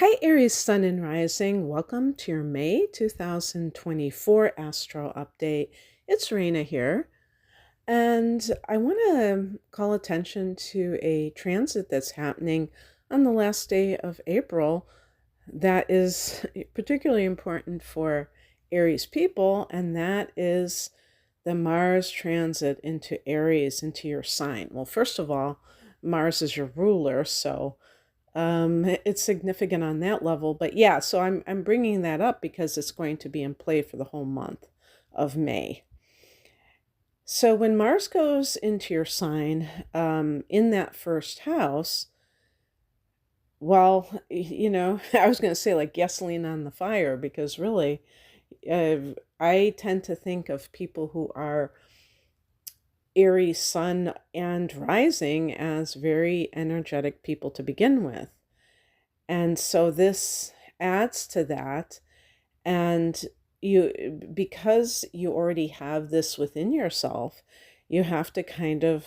Hi, Aries Sun and Rising. Welcome to your May 2024 Astro Update. It's Raina here, and I want to call attention to a transit that's happening on the last day of April that is particularly important for Aries people, and that is the Mars transit into Aries, into your sign. Well, first of all, Mars is your ruler, so it's significant on that level. But yeah, so I'm bringing that up because it's going to be in play for the whole month of May. So when Mars goes into your sign, in that first house, well, I was going to say like gasoline on the fire, because really, uh, I tend to think of people who are Aries sun and rising as very energetic people to begin with. And so this adds to that. And because you already have this within yourself, you have to kind of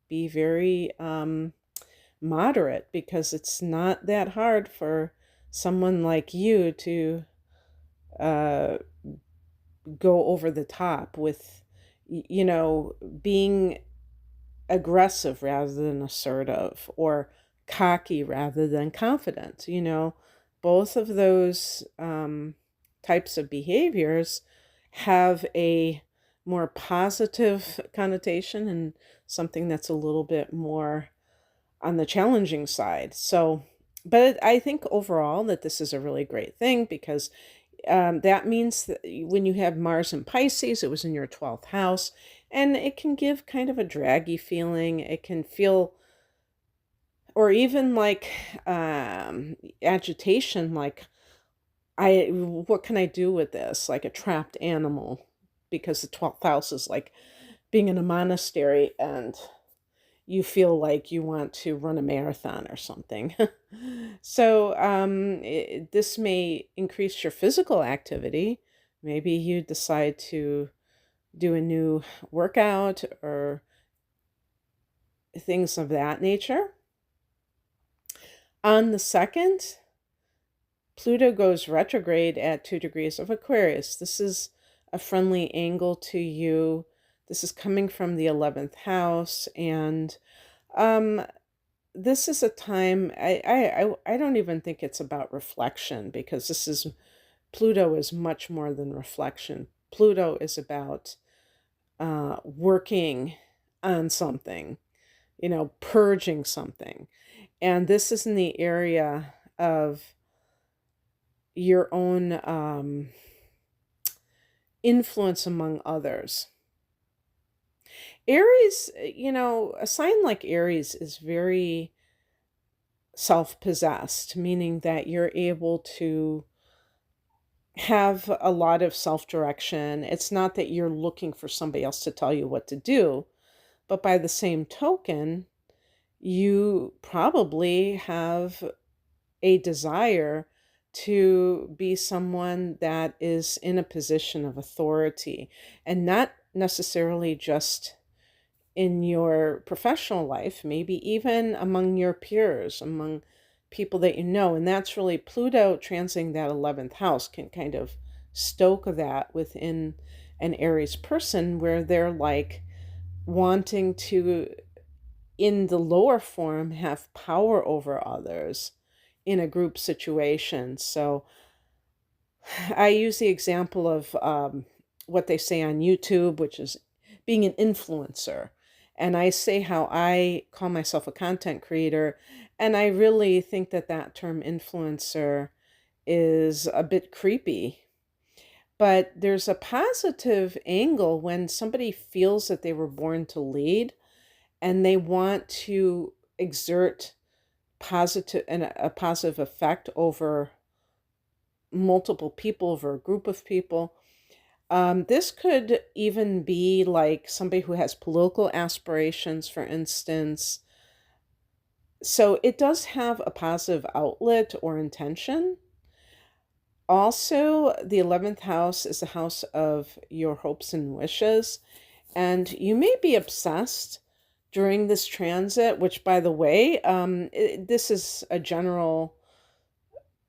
be very moderate, because it's not that hard for someone like you to uh, go over the top with, being aggressive rather than assertive, or cocky rather than confident. Both of those types of behaviors have a more positive connotation and something that's a little bit more on the challenging side. So, but I think overall that this is a really great thing, because that means that when you have Mars in Pisces, it was in your 12th house, and it can give kind of a draggy feeling. It can feel, or even like agitation, like, what can I do with this? Like a trapped animal, because the 12th house is like being in a monastery and you feel like you want to run a marathon or something. So this may increase your physical activity. Maybe you decide to do a new workout or things of that nature. On the 2nd, Pluto goes retrograde at 2 degrees of Aquarius. This is a friendly angle to you. This is coming from the 11th house, and um, this is a time, I don't even think it's about reflection, because Pluto is much more than reflection. Pluto is about working on something, purging something. And this is in the area of your own influence among others. Aries, a sign like Aries is very self-possessed, meaning that you're able to have a lot of self-direction. It's not that you're looking for somebody else to tell you what to do, but by the same token, you probably have a desire to be someone that is in a position of authority, and not necessarily just in your professional life, maybe even among your peers, among people that you know. And that's really Pluto transiting that 11th house can kind of stoke that within an Aries person, where they're like wanting to, in the lower form, have power over others in a group situation. So I use the example of what they say on YouTube, which is being an influencer. And I say how I call myself a content creator. And I really think that that term influencer is a bit creepy. But there's a positive angle when somebody feels that they were born to lead, and they want to exert positive and a positive effect over multiple people, over a group of people. This could even be like somebody who has political aspirations, for instance. So it does have a positive outlet or intention. Also, the 11th house is the house of your hopes and wishes. And you may be obsessed during this transit, which, by the way, this is a general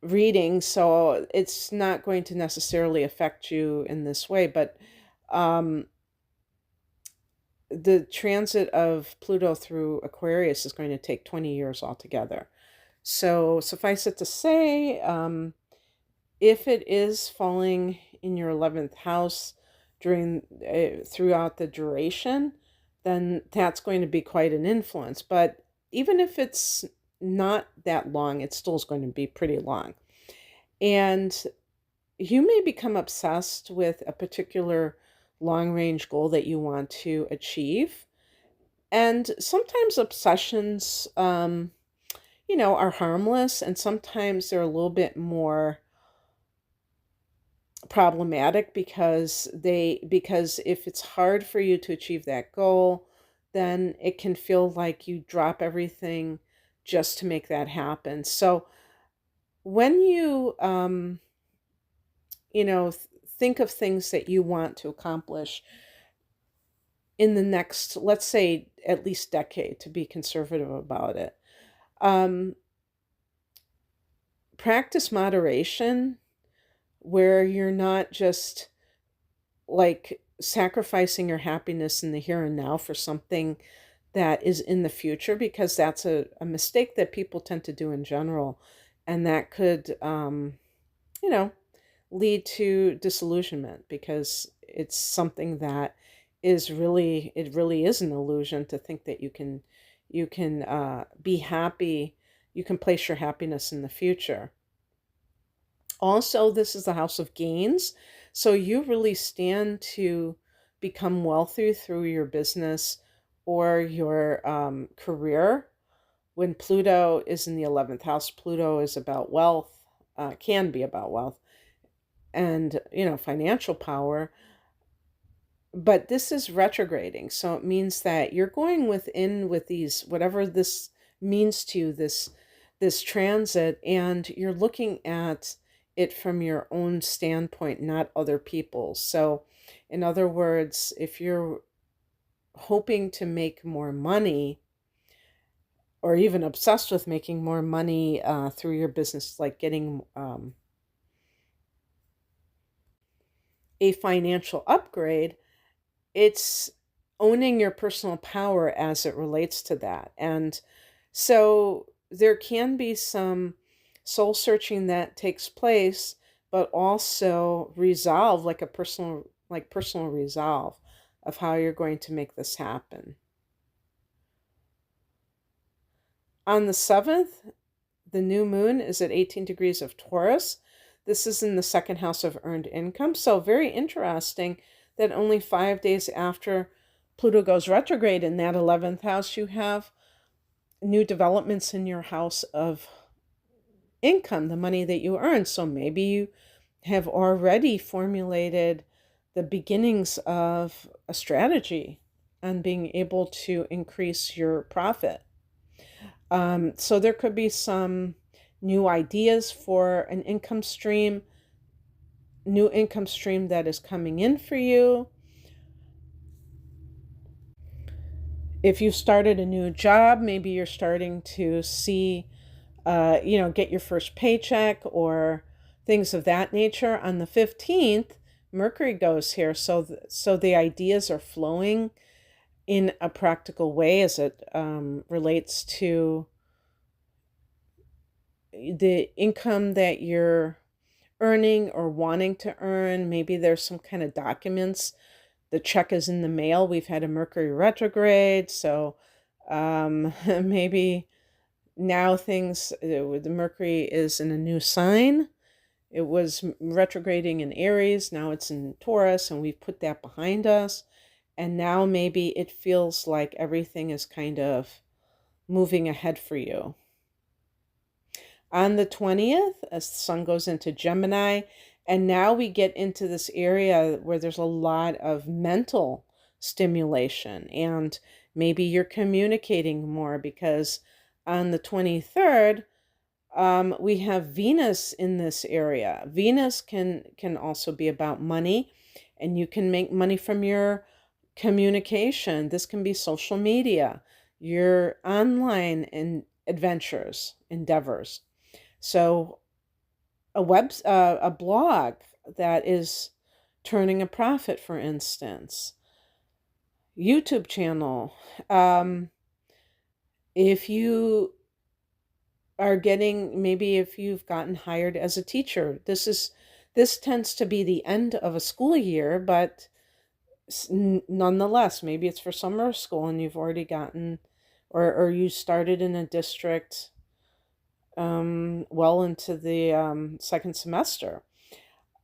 reading, so it's not going to necessarily affect you in this way, but um, the transit of Pluto through Aquarius is going to take 20 years altogether. So suffice it to say, if it is falling in your 11th house during throughout the duration, then that's going to be quite an influence. But even if it's not that long, it still is going to be pretty long. And you may become obsessed with a particular long range goal that you want to achieve. And sometimes obsessions, are harmless, and sometimes they're a little bit more problematic because if it's hard for you to achieve that goal, then it can feel like you drop everything just to make that happen. So when you think of things that you want to accomplish in the next, let's say, at least decade, to be conservative about it, um, practice moderation, where you're not just like sacrificing your happiness in the here and now for something that is in the future, because that's a mistake that people tend to do in general. And that could, you know, lead to disillusionment, because it's something that it really is an illusion to think that you can be happy, you can place your happiness in the future. Also, this is the house of gains. So you really stand to become wealthy through your business or your career. When Pluto is in the 11th house, Pluto is about wealth, can be about wealth and, financial power. But this is retrograding. So it means that you're going within with these, whatever this means to you, this transit, and you're looking at it from your own standpoint, not other people's. So in other words, if you're hoping to make more money, or even obsessed with making more money through your business, like getting a financial upgrade, it's owning your personal power as it relates to that. And so there can be some soul searching that takes place, but also resolve, like a personal resolve of how you're going to make this happen. On the 7th, the new moon is at 18 degrees of Taurus. This is in the second house of earned income. So very interesting that only 5 days after Pluto goes retrograde in that 11th house, you have new developments in your house of income, the money that you earn. So maybe you have already formulated the beginnings of a strategy on being able to increase your profit. So there could be some new ideas for an income stream, new income stream that is coming in for you. If you've started a new job, maybe you're starting to see, get your first paycheck or things of that nature. On the 15th, Mercury goes here. So the ideas are flowing in a practical way as it relates to the income that you're earning or wanting to earn. Maybe there's some kind of documents. The check is in the mail. We've had a Mercury retrograde, so maybe now the Mercury is in a new sign. It was retrograding in Aries, now it's in Taurus, and we've put that behind us. And now maybe it feels like everything is kind of moving ahead for you. On the 20th, as the sun goes into Gemini, and now we get into this area where there's a lot of mental stimulation, and maybe you're communicating more because on the 23rd, we have Venus in this area. Venus can also be about money, and you can make money from your communication. This can be social media, your online endeavors. So a blog that is turning a profit, for instance, YouTube channel. Um, if you are getting, maybe if you've gotten hired as a teacher, this tends to be the end of a school year, but nonetheless, maybe it's for summer school and you've already gotten, or you started in a district well into the second semester.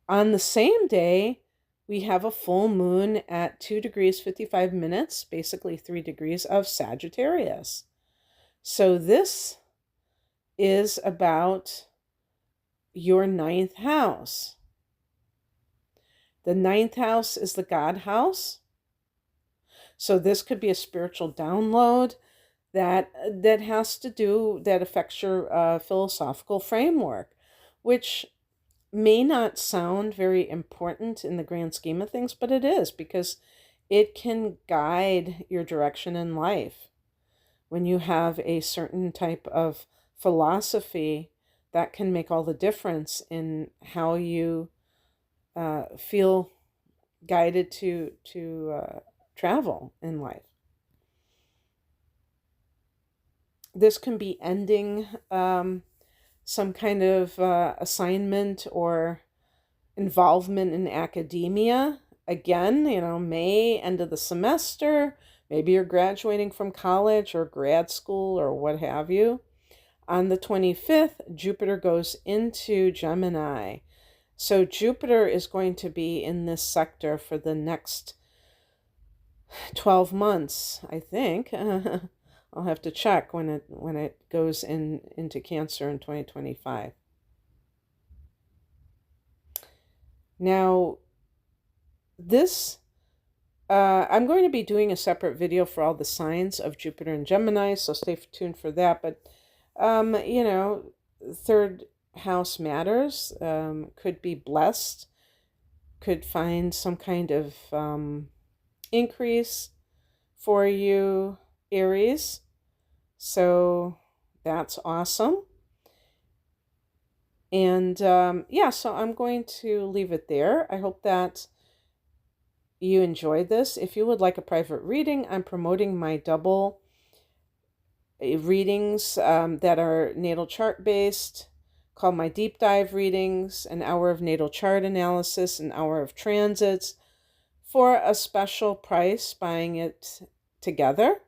On the same day, we have a full moon at 2 degrees 55 minutes, basically 3 degrees of Sagittarius. So this is about your ninth house. The ninth house is the God house. So this could be a spiritual download that has to do, that affects your philosophical framework, which may not sound very important in the grand scheme of things, but it is, because it can guide your direction in life. When you have a certain type of philosophy, that can make all the difference in how you feel guided to travel in life. This can be ending some kind of assignment or involvement in academia. Again, May, end of the semester. Maybe you're graduating from college or grad school or what have you. On the 25th, Jupiter goes into Gemini. So Jupiter is going to be in this sector for the next 12 months, I think. I'll have to check when it goes into Cancer in 2025. Now, this I'm going to be doing a separate video for all the signs of Jupiter and Gemini, so stay tuned for that. But third house matters. Could be blessed, could find some kind of increase for you, Aries. So that's awesome. And yeah, so I'm going to leave it there. I hope that you enjoyed this. If you would like a private reading, I'm promoting my double readings that are natal chart based, called my deep dive readings, an hour of natal chart analysis, an hour of transits, for a special price, buying it together.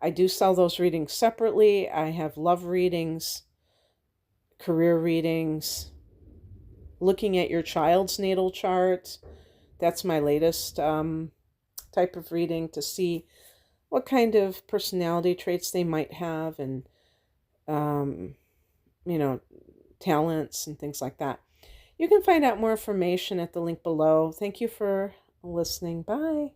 I do sell those readings separately. I have love readings, career readings, looking at your child's natal chart. That's my latest type of reading, to see what kind of personality traits they might have, and talents and things like that. You can find out more information at the link below. Thank you for listening. Bye.